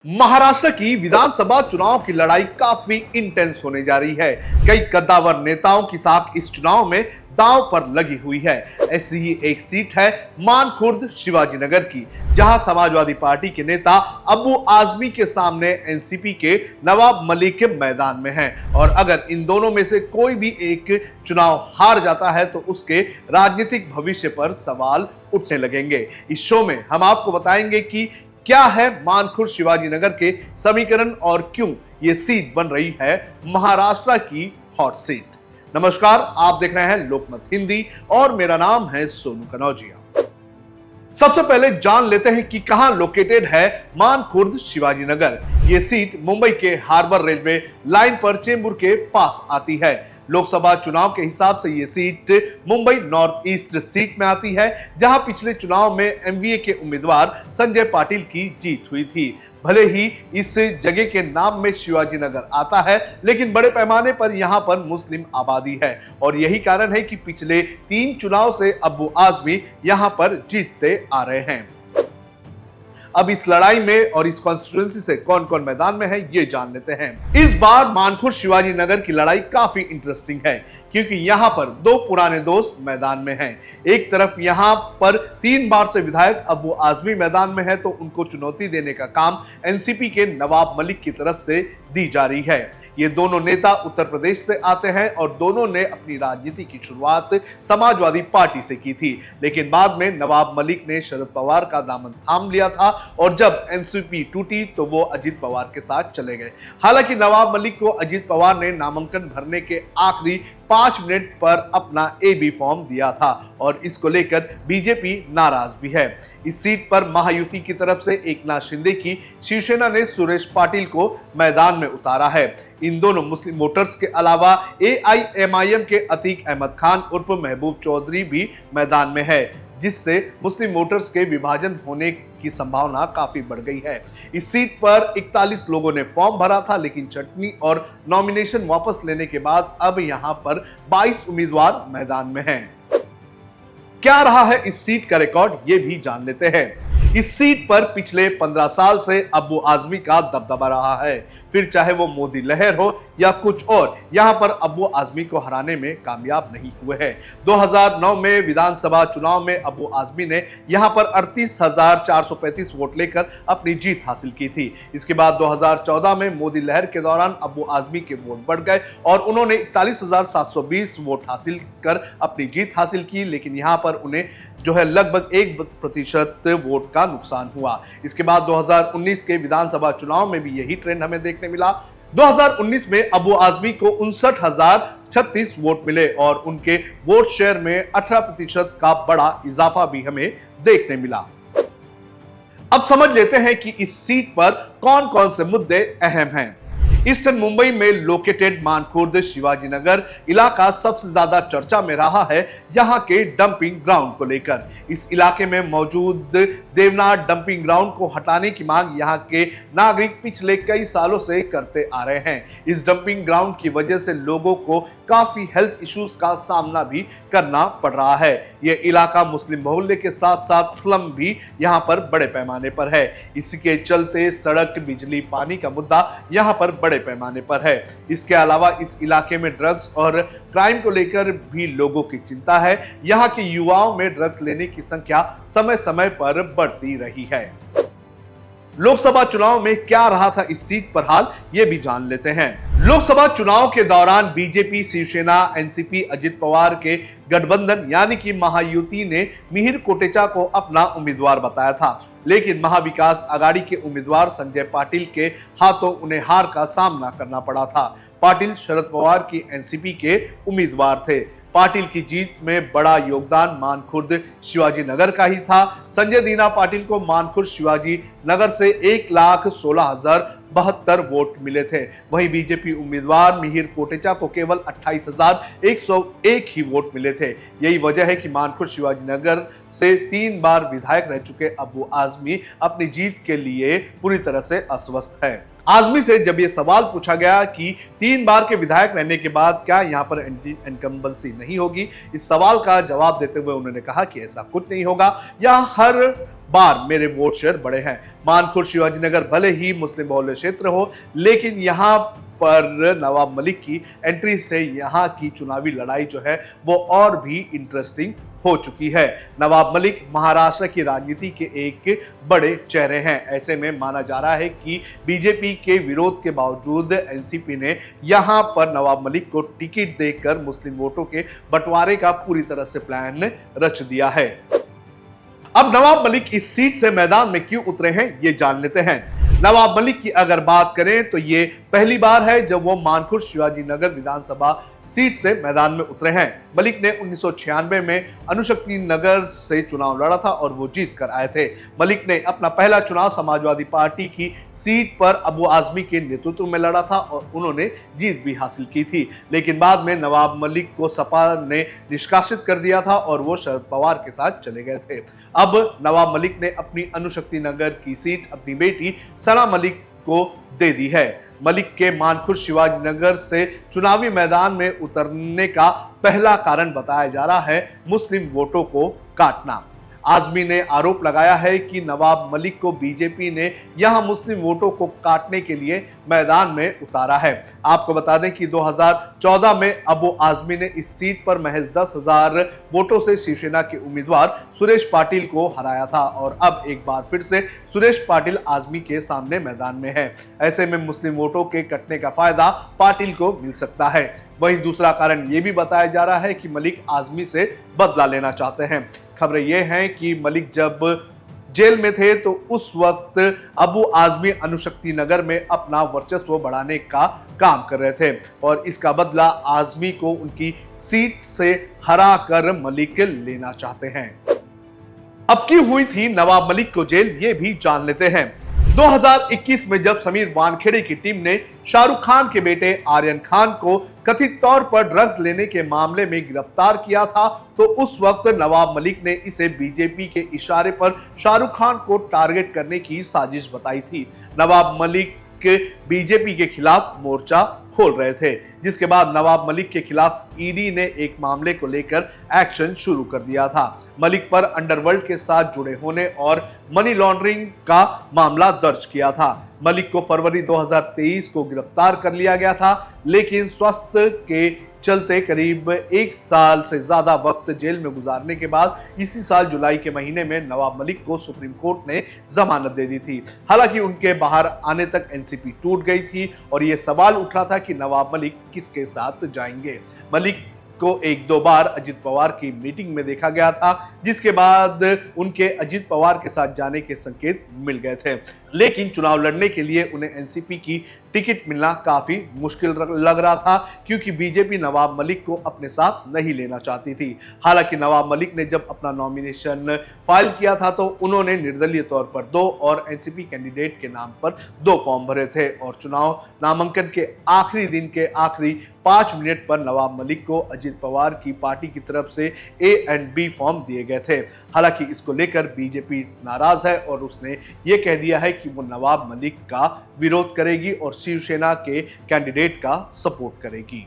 महाराष्ट्र की विधानसभा चुनाव की लड़ाई काफी इंटेंस होने जा रही है। कई कद्दावर नेताओं की साख इस चुनाव में दांव पर लगी हुई है। ऐसी ही एक सीट है मानखुर्द शिवाजीनगर की, जहां समाजवादी पार्टी के नेता अब्बू आजमी के सामने एनसीपी के नवाब मलिक मैदान में हैं। और अगर इन दोनों में से कोई भी एक चुनाव हार जाता है तो उसके राजनीतिक भविष्य पर सवाल उठने लगेंगे। इस शो में हम आपको बताएंगे कि क्या है मानखुर्द शिवाजीनगर के समीकरण और क्यों ये सीट बन रही है महाराष्ट्र की हॉट सीट। नमस्कार, आप देख रहे हैं लोकमत हिंदी और मेरा नाम है सोनू कनौजिया। सबसे पहले जान लेते हैं कि कहां लोकेटेड है मानखुर्द शिवाजीनगर। ये सीट मुंबई के हार्बर रेलवे लाइन पर चेंबूर के पास आती है। लोकसभा चुनाव के हिसाब से ये seat Mumbai north east seat में आती है, जहां पिछले चुनाव में एमवीए के उम्मीदवार संजय पाटिल की जीत हुई थी। भले ही इस जगह के नाम में शिवाजीनगर आता है, लेकिन बड़े पैमाने पर यहां पर मुस्लिम आबादी है और यही कारण है कि पिछले 3 चुनाव से अब्बू आजमी यहां पर जीतते आ रहे हैं। अब इस लड़ाई में और इस कॉन्स्टिट्यूएंसी से कौन कौन मैदान में है ये जान लेते हैं। इस बार मानखुर्द शिवाजीनगर की लड़ाई काफी इंटरेस्टिंग है, क्योंकि यहां पर 2 पुराने दोस्त मैदान में हैं। एक तरफ यहां पर 3 बार से विधायक अब्बू आजमी मैदान में है, तो उनको चुनौती देने का काम एनसीपी के नवाब मलिक की तरफ से दी जा रही है। ये दोनों नेता उत्तर प्रदेश से आते हैं और दोनों ने अपनी राजनीति की शुरुआत समाजवादी पार्टी से की थी, लेकिन बाद में नवाब मलिक ने शरद पवार का दामन थाम लिया था और जब एनसीपी टूटी तो वो अजित पवार के साथ चले गए। हालांकि नवाब मलिक को अजित पवार ने नामांकन भरने के आखिरी 5 मिनट पर अपना एबी फॉर्म दिया था और इसको लेकर बीजेपी नाराज भी है। इस सीट पर महायुति की तरफ से एकनाथ शिंदे की शिवसेना ने सुरेश पाटिल को मैदान में उतारा है। इन दोनों मुस्लिम वोटर्स के अलावा एआईएमआईएम के अतीक अहमद खान उर्फ महबूब चौधरी भी मैदान में है, जिससे मुस्लिम वोटर्स के विभाजन होने की संभावना काफी बढ़ गई है। इस सीट पर 41 लोगों ने फॉर्म भरा था, लेकिन छटनी और नॉमिनेशन वापस लेने के बाद अब यहां पर 22 उम्मीदवार मैदान में हैं। क्या रहा है इस सीट का रिकॉर्ड, ये भी जान लेते हैं। इस सीट पर पिछले 15 साल से अब्बू आजमी का दबदबा रहा है, फिर चाहे वो मोदी लहर हो या कुछ और, यहां पर अब्बू आजमी को हराने में कामयाब नहीं हुए हैं। 2009 में विधानसभा चुनाव में अब्बू आजमी ने यहां पर 38,435 वोट लेकर अपनी जीत हासिल की थी। इसके बाद 2014 में मोदी लहर के दौरान अब्बू आजमी के वोट बढ़ गए और उन्होंने 41,720 वोट हासिल कर अपनी जीत हासिल की, लेकिन यहां पर उन्हें जो है लगभग 1% वोट का नुकसान हुआ। इसके बाद 2019 के विधानसभा चुनाव में भी यही ट्रेंड हमें देखने मिला। 2019 में अब्बू आजमी को 59,036 वोट मिले और उनके वोट शेयर में 18% का बड़ा इजाफा भी हमें देखने मिला। अब समझ लेते हैं कि इस सीट पर कौन कौन से मुद्दे अहम हैं। ईस्टर्न मुंबई में लोकेटेड मानखुर्द शिवाजीनगर इलाका सबसे ज्यादा चर्चा में रहा है यहां के डंपिंग ग्राउंड को लेकर। इस इलाके में मौजूद देवनाथ डंपिंग ग्राउंड को हटाने की मांग यहां के नागरिक पिछले कई सालों से करते आ रहे हैं। इस डंपिंग ग्राउंड की वजह से लोगों को काफी हेल्थ इश्यूज का सामना भी करना पड़ रहा है। यह इलाका मुस्लिम बहुल्य के साथ साथ स्लम भी यहां पर बड़े पैमाने पर है। इसके चलते सड़क, बिजली, पानी का मुद्दा यहां पर बड़े पैमाने पर है। इसके अलावा इस इलाके में ड्रग्स और क्राइम को लेकर भी लोगों की चिंता है। यहां के युवाओं में ड्रग्स लेने की संख्या समय समय पर बढ़ती रही है। लोकसभा चुनाव में क्या रहा था इस सीट पर हाल, ये भी जान लेते हैं। लोकसभा चुनाव के दौरान बीजेपी, शिवसेना, एनसीपी, अजित पवार के गठबंधन यानी कि महायुति ने मिहिर कोटेचा को अपना उम्मीदवार बताया था, लेकिन महाविकास आघाड़ी के उम्मीदवार संजय पाटिल के हाथों उन्हें हार का सामना करना पड़ा था। पाटिल शरद पवार की एनसीपी के उम्मीदवार थे। पाटिल की जीत में बड़ा योगदान मानखुर्द शिवाजीनगर का ही था। संजय दीना पाटिल को मानखुर्द शिवाजीनगर से 1,16,072 वोट मिले थे। वहीं बीजेपी उम्मीदवार मिहिर कोटेचा को केवल 28,101 ही वोट मिले थे। यही वजह है कि मानखुर्द शिवाजीनगर से 3 बार विधायक रह चुके अबू आजमी अपनी जीत के लिए पूरी तरह से अस्वस्थ है। आजमी से जब ये सवाल पूछा गया कि 3 बार के विधायक रहने के बाद क्या यहाँ पर इनकम्बेंसी नहीं होगी, इस सवाल का जवाब देते हुए उन्होंने कहा कि ऐसा कुछ नहीं होगा, यहाँ हर बार मेरे वोट शेयर बड़े हैं। मानखुर्द शिवाजी नगर भले ही मुस्लिम बहुल्य क्षेत्र हो, लेकिन यहाँ पर नवाब मलिक की एंट्री से यहाँ की चुनावी लड़ाई जो है वो और भी इंटरेस्टिंग हो चुकी है। नवाब मलिक महाराष्ट्र की राजनीति के एक बड़े चेहरे हैं। ऐसे में माना जा रहा है कि बीजेपी के विरोध के बावजूद एनसीपी ने यहां पर नवाब मलिक को टिकट देकर मुस्लिम वोटों के बंटवारे का पूरी तरह से प्लान रच दिया है। अब नवाब मलिक इस सीट से मैदान में क्यों उतरे हैं ये जान लेते हैं। नवाब मलिक की अगर बात करें तो ये पहली बार है जब वो मानखुर्द शिवाजी नगर विधानसभा सीट से मैदान में उतरे हैं। मलिक ने 1996 में अनुशक्ति नगर से चुनाव लड़ा था और वो जीत कर आए थे। मलिक ने अपना पहला चुनाव समाजवादी पार्टी की सीट पर अबू आजमी के नेतृत्व में लड़ा था और उन्होंने जीत भी हासिल की थी, लेकिन बाद में नवाब मलिक को सपा ने निष्कासित कर दिया था और वो शरद पवार के साथ चले गए थे। अब नवाब मलिक ने अपनी अनुशक्ति नगर की सीट अपनी बेटी सना मलिक को दे दी है। मलिक के मानखुर्द शिवाजी नगर से चुनावी मैदान में उतरने का पहला कारण बताया जा रहा है मुस्लिम वोटों को काटना। आजमी ने आरोप लगाया है कि नवाब मलिक को बीजेपी ने यहां मुस्लिम वोटों को काटने के लिए मैदान में उतारा है। आपको बता दें कि 2014 में अबू आजमी ने इस सीट पर महज 10,000 वोटों से शिवसेना के उम्मीदवार सुरेश पाटिल को हराया था और अब एक बार फिर से सुरेश पाटिल आजमी के सामने मैदान में है। ऐसे में मुस्लिम वोटों के कटने का फायदा पाटिल को मिल सकता है। वहीं दूसरा कारण यह भी बताया जा रहा है कि मलिक आजमी से बदला लेना चाहते हैं। खबरें ये हैं कि मलिक जब जेल में थे तो उस वक्त अबू आजमी अनुशक्ति नगर में अपना वर्चस्व बढ़ाने का काम कर रहे थे और इसका बदला आजमी को उनकी सीट से हरा कर मलिक लेना चाहते हैं। अब की हुई थी नवाब मलिक को जेल, ये भी जान लेते हैं। 2021 में जब समीर वानखेड़े की टीम ने शाहरुख खान के बेटे आर्यन खान को कथित तौर पर ड्रग्स लेने के मामले में गिरफ्तार किया था तो उस वक्त नवाब मलिक ने इसे बीजेपी के इशारे पर शाहरुख खान को टारगेट करने की साजिश बताई थी। नवाब मलिक बीजेपी के खिलाफ मोर्चा खोल रहे थे, जिसके बाद नवाब मलिक के खिलाफ ईडी ने एक मामले को लेकर एक्शन शुरू कर दिया था। मलिक पर अंडरवर्ल्ड के साथ जुड़े होने और मनी लॉन्ड्रिंग का मामला दर्ज किया था। मलिक को फरवरी 2023 को गिरफ्तार कर लिया गया था, लेकिन स्वास्थ्य के चलते करीब 1 साल से ज्यादा वक्त जेल में गुजारने के बाद इसी साल जुलाई के महीने में नवाब मलिक को सुप्रीम कोर्ट ने जमानत दे दी थी। हालांकि उनके बाहर आने तक एनसीपी टूट गई थी और यह सवाल उठ रहा था कि नवाब मलिक किसके साथ जाएंगे। मलिक को 1-2 बार अजित पवार की मीटिंग में देखा गया था, जिसके बाद उनके अजित पवार के साथ जाने के संकेत मिल गए थे, लेकिन चुनाव लड़ने के लिए उन्हें एनसीपी की टिकट मिलना काफी मुश्किल लग रहा था क्योंकि बीजेपी नवाब मलिक को अपने साथ नहीं लेना चाहती थी। हालांकि नवाब मलिक ने जब अपना नॉमिनेशन फाइल किया था तो उन्होंने निर्दलीय तौर पर 2 और एनसीपी कैंडिडेट के नाम पर 2 फॉर्म भरे थे और चुनाव नामांकन के आखिरी दिन के आखिरी 5 मिनट पर नवाब मलिक को अजित पवार की पार्टी की तरफ से A और B फॉर्म दिए गए थे। हालांकि इसको लेकर बीजेपी नाराज है और उसने ये कह दिया है कि वो नवाब मलिक का विरोध करेगी और शिवसेना के कैंडिडेट का सपोर्ट करेगी।